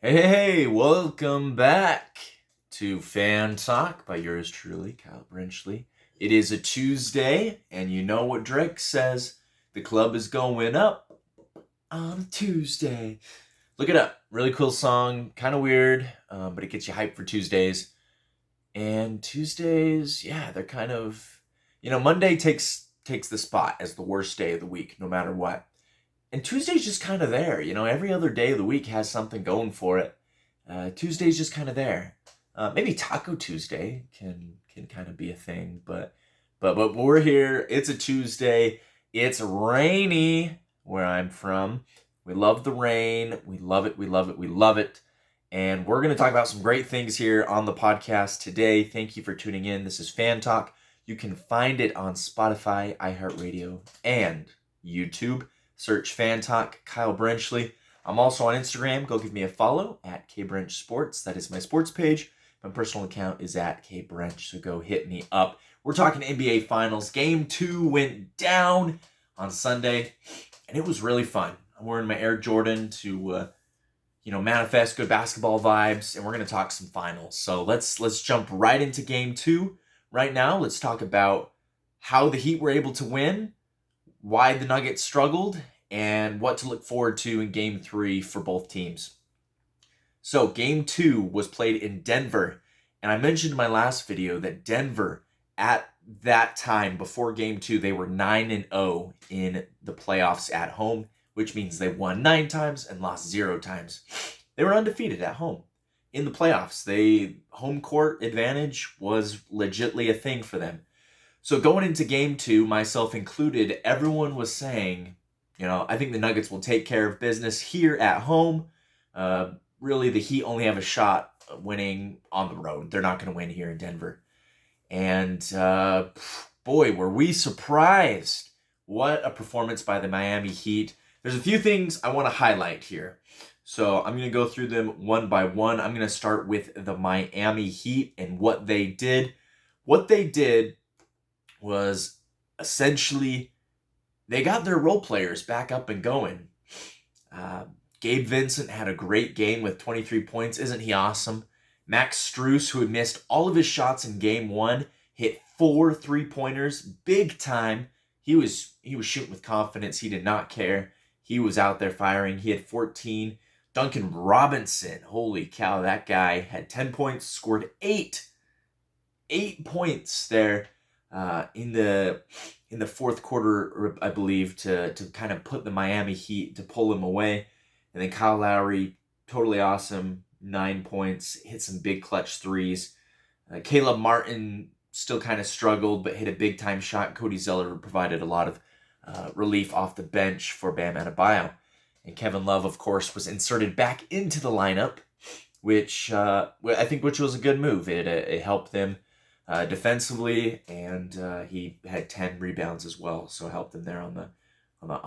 Hey, welcome back to Fan Talk by yours truly, Kyle Brenchley. It is a Tuesday, and you know what Drake says. The club is going up on Tuesday. Look it up. Really cool song. Kind of weird, but it gets you hyped for Tuesdays. And Tuesdays, yeah, they're kind of, Monday takes the spot as the worst day of the week, no matter what. And Tuesday's just kind of there. Every other day of the week has something going for it. Tuesday's just kind of there. Maybe Taco Tuesday can kind of be a thing, but we're here. It's a Tuesday. It's rainy where I'm from. We love the rain. We love it. We love it. We love it. And we're going to talk about some great things here on the podcast today. Thank you for tuning in. This is Fan Talk. You can find it on Spotify, iHeartRadio, and YouTube. Search Fan Talk Kyle Brenchley. I'm also on Instagram. Go give me a follow at KBrenchSports. That is my sports page. My personal account is at KBrench, so go hit me up. We're talking NBA Finals. Game 2 went down on Sunday, and it was really fun. I'm wearing my Air Jordan to, manifest good basketball vibes, and we're going to talk some finals. So let's jump right into Game 2. Right now, let's talk about how the Heat were able to win, why the Nuggets struggled, and what to look forward to in Game 3 for both teams. So Game 2 was played in Denver, and I mentioned in my last video that Denver, at that time, before Game 2, they were 9-0 in the playoffs at home, which means they won 9 times and lost 0 times. They were undefeated at home. In the playoffs, home court advantage was legitly a thing for them. So going into Game 2, myself included, everyone was saying, I think the Nuggets will take care of business here at home. Really, the Heat only have a shot winning on the road. They're not going to win here in Denver. And boy, were we surprised. What a performance by the Miami Heat. There's a few things I want to highlight here. So I'm going to go through them one by one. I'm going to start with the Miami Heat and what they did. What they did was essentially they got their role players back up and going. Gabe Vincent had a great game with 23 points. Isn't he awesome? Max Strus, who had missed all of his shots in Game 1, hit 4 3-pointers, big time. He was shooting with confidence. He did not care. He was out there firing. He had 14. Duncan Robinson, holy cow, that guy had 10 points, scored 8 points there in the fourth quarter, I believe, to kind of put the Miami Heat, to pull them away. And then Kyle Lowry, totally awesome, 9 points, hit some big clutch threes. Caleb Martin still kind of struggled, but hit a big-time shot. Cody Zeller provided a lot of relief off the bench for Bam Adebayo. And Kevin Love, of course, was inserted back into the lineup, which was a good move. It helped them defensively, and he had 10 rebounds as well, so it helped them there on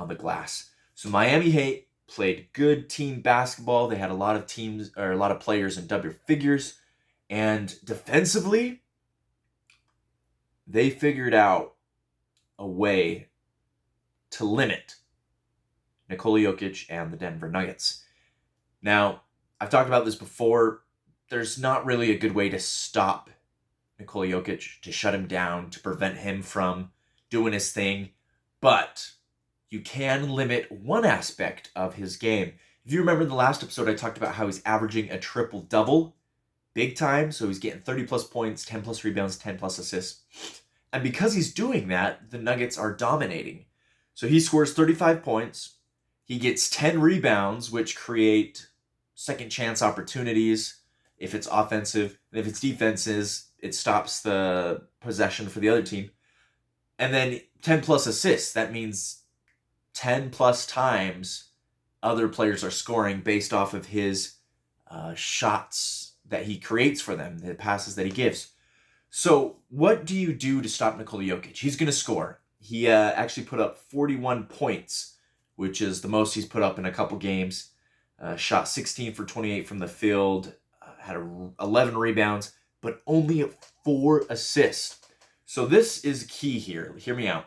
the glass. So Miami Heat played good team basketball. They had a lot of players in double figures, and defensively, they figured out a way to limit Nikola Jokic and the Denver Nuggets. Now, I've talked about this before. There's not really a good way to stop Nikola Jokic, to shut him down, to prevent him from doing his thing, but you can limit one aspect of his game. If you remember in the last episode, I talked about how he's averaging a triple-double, big time, so he's getting 30-plus points, 10-plus rebounds, 10-plus assists. And because he's doing that, the Nuggets are dominating. So he scores 35 points, he gets 10 rebounds, which create second-chance opportunities if it's offensive, and if it's defenses, it stops the possession for the other team. And then 10-plus assists, that means 10-plus times other players are scoring based off of his shots that he creates for them, the passes that he gives. So what do you do to stop Nikola Jokic? He's going to score. He actually put up 41 points, which is the most he's put up in a couple games. Shot 16 for 28 from the field, had 11 rebounds, but only 4 assists. So this is key here. Hear me out.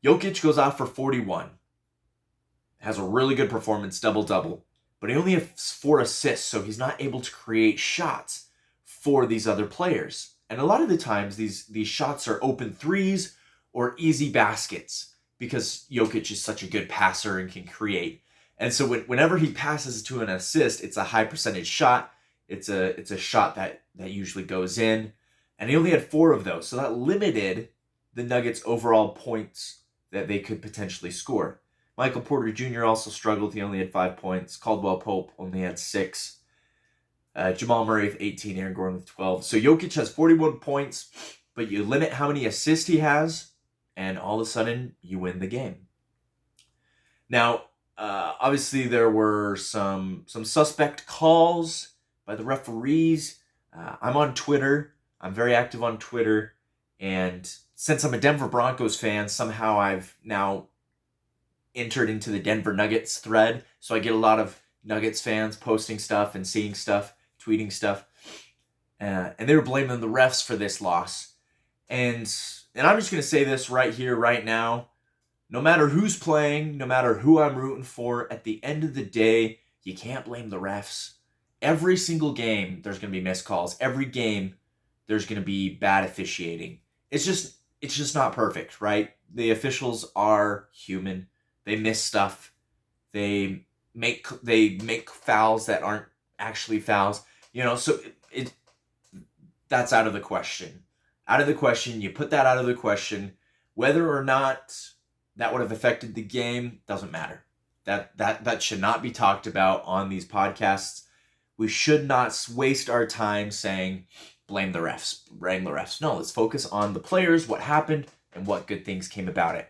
Jokic goes off for 41. Has a really good performance, double-double. but he only has 4 assists, so he's not able to create shots for these other players. And a lot of the times, these shots are open threes or easy baskets because Jokic is such a good passer and can create. And so whenever he passes to an assist, it's a high percentage shot. It's a shot that usually goes in. And he only had 4 of those, so that limited the Nuggets' overall points that they could potentially score. Michael Porter Jr. also struggled. He only had 5 points. Caldwell Pope only had 6. Jamal Murray with 18, Aaron Gordon with 12. So Jokic has 41 points, but you limit how many assists he has, and all of a sudden, you win the game. Now, obviously, there were some suspect calls by the referees. I'm on Twitter. I'm very active on Twitter. And since I'm a Denver Broncos fan, somehow I've now entered into the Denver Nuggets thread. So I get a lot of Nuggets fans posting stuff and seeing stuff, tweeting stuff. And they were blaming the refs for this loss. And I'm just going to say this right here, right now. No matter who's playing, no matter who I'm rooting for, at the end of the day, you can't blame the refs. Every single game, there's going to be missed calls. Every game, there's going to be bad officiating. It's just not perfect, right? The officials are human. They miss stuff. They make fouls that aren't actually fouls. So that's out of the question. Out of the question. You put that out of the question. Whether or not that would have affected the game doesn't matter. That should not be talked about on these podcasts. We should not waste our time saying, blame the refs. No, let's focus on the players, what happened, and what good things came about it.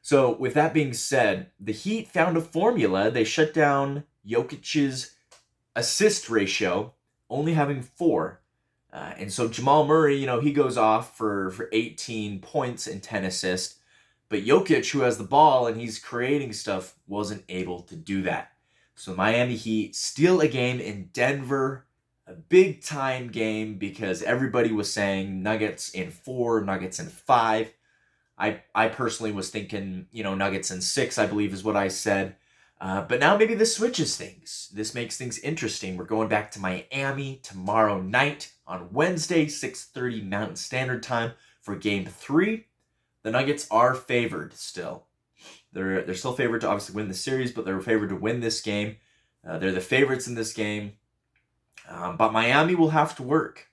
So with that being said, the Heat found a formula. They shut down Jokic's assist ratio, only having 4. And so Jamal Murray, he goes off for 18 points and 10 assists. But Jokic, who has the ball and he's creating stuff, wasn't able to do that. So Miami Heat steal a game in Denver, a big time game because everybody was saying Nuggets in 4, Nuggets in 5. I personally was thinking, Nuggets in 6, I believe is what I said. But now maybe this switches things. This makes things interesting. We're going back to Miami tomorrow night on Wednesday, 6:30 Mountain Standard Time for Game 3. The Nuggets are favored still. They're still favored to obviously win the series, but they're favored to win this game. They're the favorites in this game. But Miami will have to work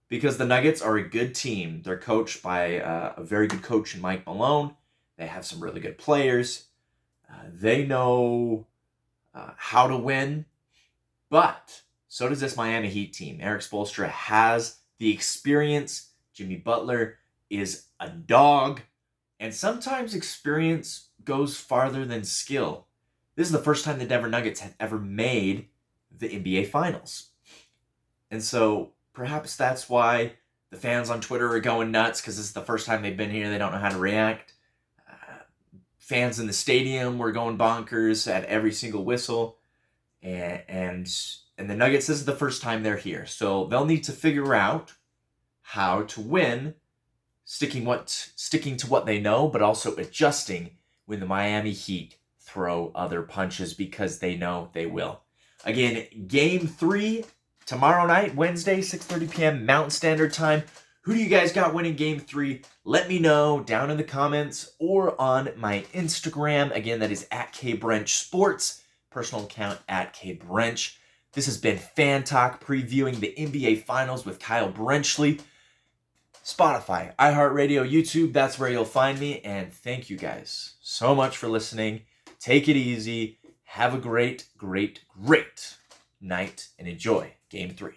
because the Nuggets are a good team. They're coached by a very good coach in Mike Malone. They have some really good players. They know how to win. But so does this Miami Heat team. Erik Spoelstra has the experience. Jimmy Butler is a dog. And sometimes experience goes farther than skill. This is the first time the Denver Nuggets have ever made the NBA Finals. And so perhaps that's why the fans on Twitter are going nuts because this is the first time they've been here. They don't know how to react. Fans in the stadium were going bonkers at every single whistle. And the Nuggets, this is the first time they're here. So they'll need to figure out how to win, sticking to what they know, but also adjusting when the Miami Heat throw other punches because they know they will. Again, Game 3 tomorrow night, Wednesday, 6:30 p.m. Mountain Standard Time. Who do you guys got winning Game 3? Let me know down in the comments or on my Instagram. Again, that is @KBrenchSports. Personal account @KBrench. This has been Fan Talk previewing the NBA Finals with Kyle Brenchley. Spotify, iHeartRadio, YouTube, that's where you'll find me. And thank you guys so much for listening. Take it easy. Have a great, great, great night and enjoy Game 3.